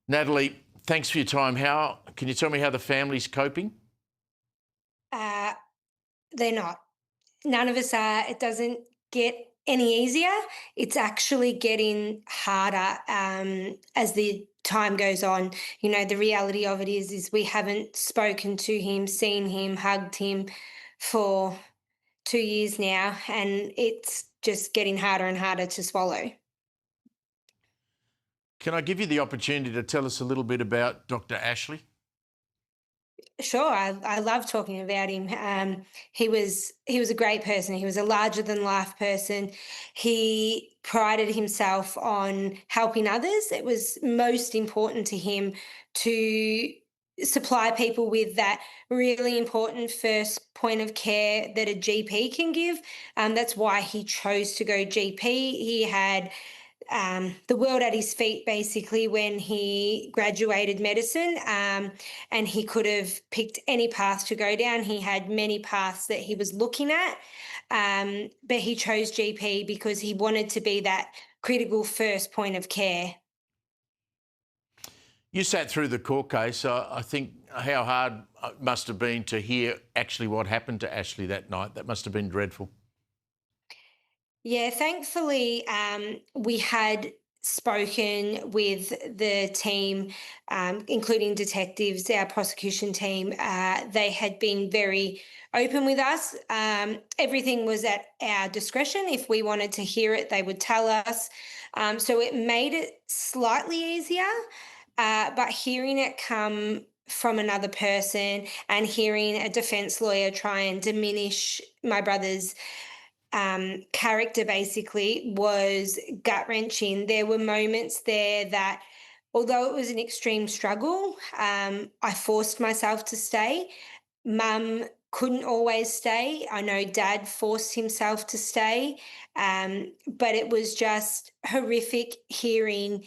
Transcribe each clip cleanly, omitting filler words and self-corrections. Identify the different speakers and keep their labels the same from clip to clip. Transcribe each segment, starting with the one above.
Speaker 1: Natalie, thanks for your time. How can you tell me how the family's coping?
Speaker 2: Uh, they're not. None of us are. It doesn't get any easier. It's actually getting harder as the time goes on. The reality of it is we haven't spoken to him, seen him, hugged him for 2 years now, and it's just getting harder and harder to swallow.
Speaker 1: Can I give you the opportunity to tell us a little bit about Dr. Ashley?
Speaker 2: Sure, I love talking about him. He was a great person. He was a larger than life person. He prided himself on helping others. It was most important to him to supply people with that really important first point of care that a GP can give. That's why he chose to go GP. He had the world at his feet basically when he graduated medicine, and he could have picked any path to go down. He had many paths that he was looking at, but he chose GP because he wanted to be that critical first point of care.
Speaker 1: You sat through the court case. I think how hard it must have been to hear actually what happened to Ashley that night. That must have been dreadful.
Speaker 2: Yeah, thankfully, we had spoken with the team, including detectives, our prosecution team. They had been very open with us. Everything was at our discretion. If we wanted to hear it, they would tell us. So it made it slightly easier, but hearing it come from another person and hearing a defense lawyer try and diminish my brother's character basically was gut wrenching. There were moments there that, although it was an extreme struggle, I forced myself to stay. Mum couldn't always stay. I know dad forced himself to stay, but it was just horrific hearing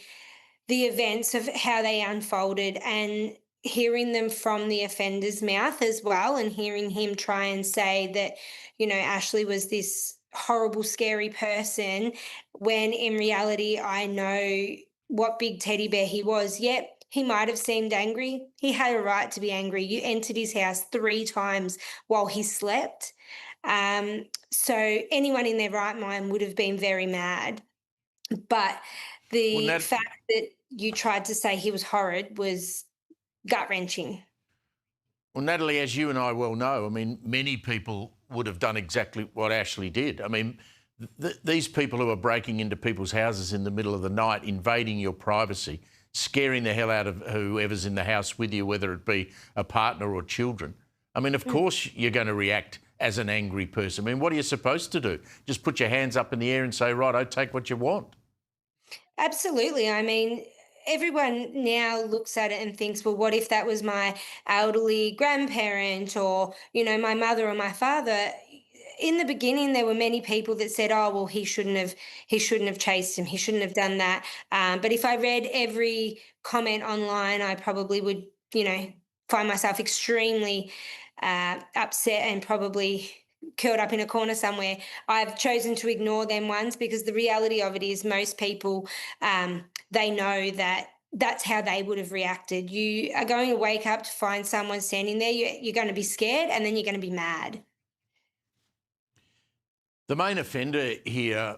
Speaker 2: the events of how they unfolded and hearing them from the offender's mouth as well, and hearing him try and say that, Ashley was this horrible, scary person, when in reality, I know what big teddy bear he was. Yep, he might have seemed angry. He had a right to be angry. You entered his house 3 times while he slept. So anyone in their right mind would have been very mad. But
Speaker 1: Well,
Speaker 2: the fact that you tried to say he was horrid was gut-wrenching.
Speaker 1: Natalie, as you and I well know, I mean, many people would have done exactly what Ashley did. I mean, these people who are breaking into people's houses in the middle of the night, invading your privacy, scaring the hell out of whoever's in the house with you, whether it be a partner or children. I mean, of course you're going to react as an angry person. I mean, what are you supposed to do? Just put your hands up in the air and say, right, take what you want.
Speaker 2: Absolutely. I mean, everyone now looks at it and thinks, well, what if that was my elderly grandparent, or, my mother or my father? In the beginning, there were many people that said, oh, well, he shouldn't have chased him. He shouldn't have done that. But if I read every comment online, I probably would, find myself extremely upset and probably curled up in a corner somewhere. I've chosen to ignore them ones because the reality of it is most people, they know that that's how they would have reacted. You are going to wake up to find someone standing there. You're going to be scared, and then you're going to be mad.
Speaker 1: The main offender here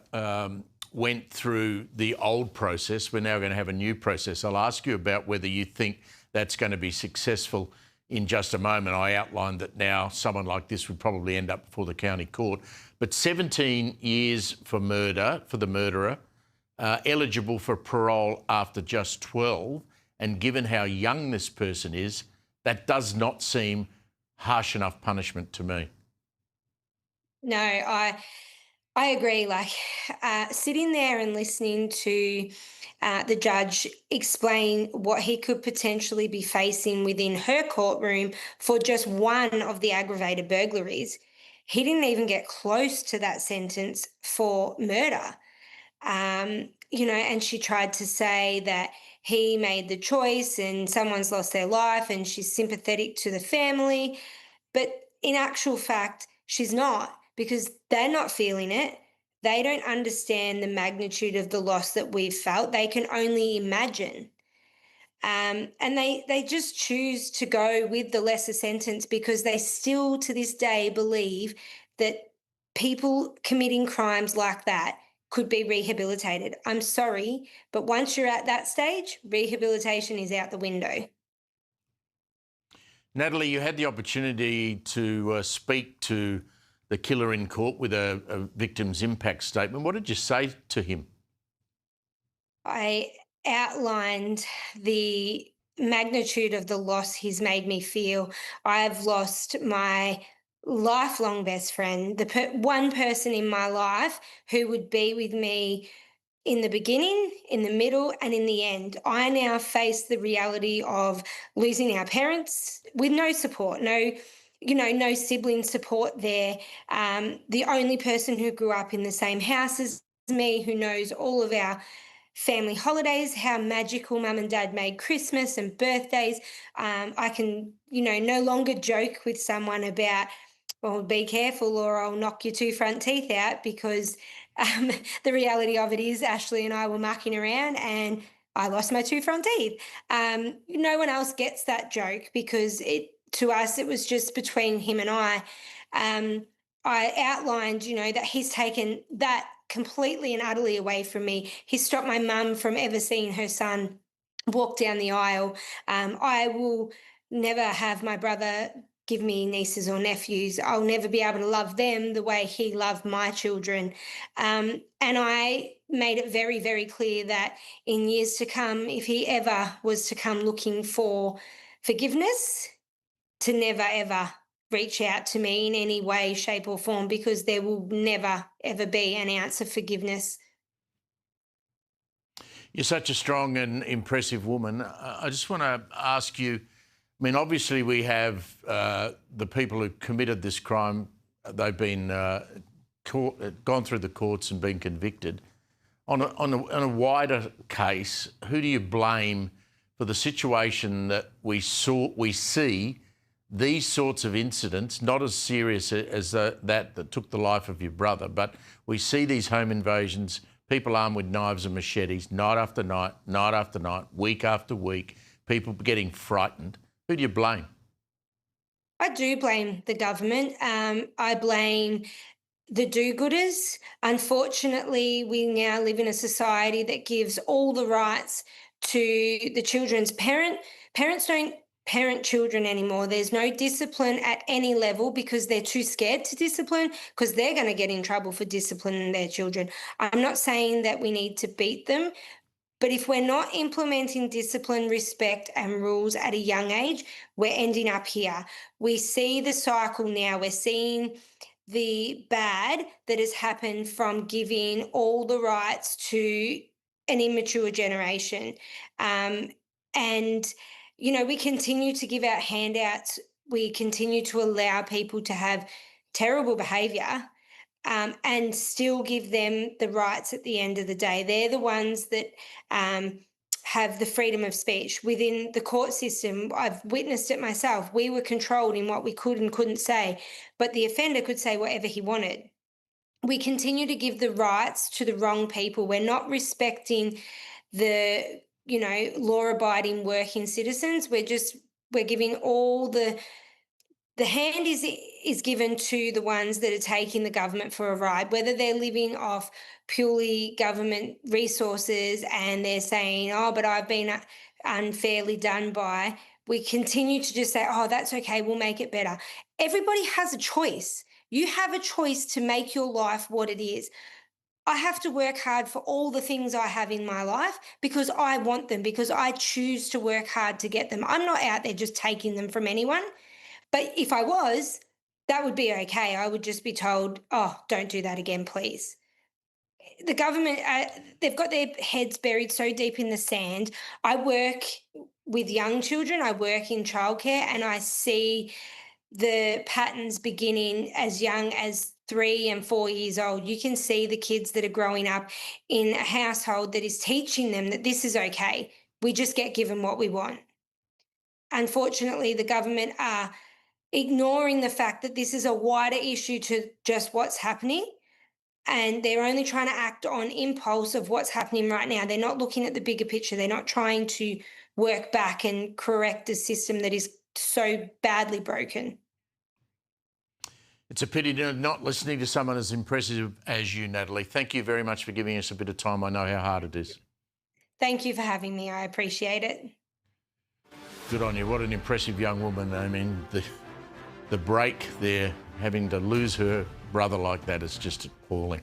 Speaker 1: went through the old process. We're now going to have a new process. I'll ask you about whether you think that's going to be successful in just a moment. I outlined that now someone like this would probably end up before the county court. But 17 years for murder, for the murderer, eligible for parole after just 12. And given how young this person is, that does not seem harsh enough punishment to me.
Speaker 2: No, I agree. Like, sitting there and listening to the judge explain what he could potentially be facing within her courtroom for just one of the aggravated burglaries. He didn't even get close to that sentence for murder. And she tried to say that he made the choice and someone's lost their life and she's sympathetic to the family. But in actual fact, she's not, because they're not feeling it. They don't understand the magnitude of the loss that we've felt. They can only imagine. And they just choose to go with the lesser sentence because they still to this day believe that people committing crimes like that could be rehabilitated. I'm sorry, but once you're at that stage, rehabilitation is out the window.
Speaker 1: Natalie, you had the opportunity to speak to the killer in court with a victim's impact statement. What did you say to him?
Speaker 2: I outlined the magnitude of the loss he's made me feel. I've lost my lifelong best friend, one person in my life who would be with me in the beginning, in the middle, and in the end. I now face the reality of losing our parents with no support, no sibling support there. The only person who grew up in the same house as me, who knows all of our family holidays, how magical mum and dad made Christmas and birthdays. I can, no longer joke with someone about, well, be careful or I'll knock your two front teeth out because um, the reality of it is Ashley and I were mucking around and I lost my two front teeth. No one else gets that joke because to us it was just between him and I. I outlined, that he's taken that completely and utterly away from me. He stopped my mum from ever seeing her son walk down the aisle. I will never have my brother give me nieces or nephews. I'll never be able to love them the way he loved my children. And I made it very, very clear that in years to come, if he ever was to come looking for forgiveness, to never, ever reach out to me in any way, shape, or form because there will never, ever be an ounce of forgiveness.
Speaker 1: You're such a strong and impressive woman. I just want to ask you, I mean, obviously we have the people who committed this crime, they've been gone through the courts and been convicted. On a wider case, who do you blame for the situation that we see these sorts of incidents, not as serious as that took the life of your brother, but we see these home invasions, people armed with knives and machetes, night after night, night after night, week after week, people getting frightened. Who do you blame?
Speaker 2: I do blame the government. I blame the do-gooders. Unfortunately, we now live in a society that gives all the rights to the children's parent. Parents don't parent children anymore. There's no discipline at any level because they're too scared to discipline because they're going to get in trouble for disciplining their children. I'm not saying that we need to beat them, but if we're not implementing discipline, respect, and rules at a young age, we're ending up here. We see the cycle now. We're seeing the bad that has happened from giving all the rights to an immature generation. And, we continue to give out handouts. We continue to allow people to have terrible behaviour and still give them the rights at the end of the day. They're the ones that have the freedom of speech within the court system. I've witnessed it myself. We were controlled in what we could and couldn't say, but the offender could say whatever he wanted. We continue to give the rights to the wrong people. We're not respecting the law abiding working citizens. We're giving all the hand is given to the ones that are taking the government for a ride, whether they're living off purely government resources and they're saying, oh, but I've been unfairly done by. We continue to just say, oh, that's okay, we'll make it better. Everybody has a choice. You have a choice to make your life what it is. I have to work hard for all the things I have in my life because I want them, because I choose to work hard to get them. I'm not out there just taking them from anyone. But if I was, that would be okay. I would just be told, oh, don't do that again, please. The government, they've got their heads buried so deep in the sand. I work with young children, I work in childcare, and I see the patterns beginning as young as 3 and 4 years old. You can see the kids that are growing up in a household that is teaching them that this is okay. We just get given what we want. Unfortunately, the government are ignoring the fact that this is a wider issue to just what's happening. And they're only trying to act on impulse of what's happening right now. They're not looking at the bigger picture. They're not trying to work back and correct a system that is so badly broken.
Speaker 1: It's a pity not listening to someone as impressive as you, Natalie. Thank you very much for giving us a bit of time. I know how hard it is.
Speaker 2: Thank you for having me. I appreciate it.
Speaker 1: Good on you. What an impressive young woman. I mean, the break there, having to lose her brother like that is just appalling.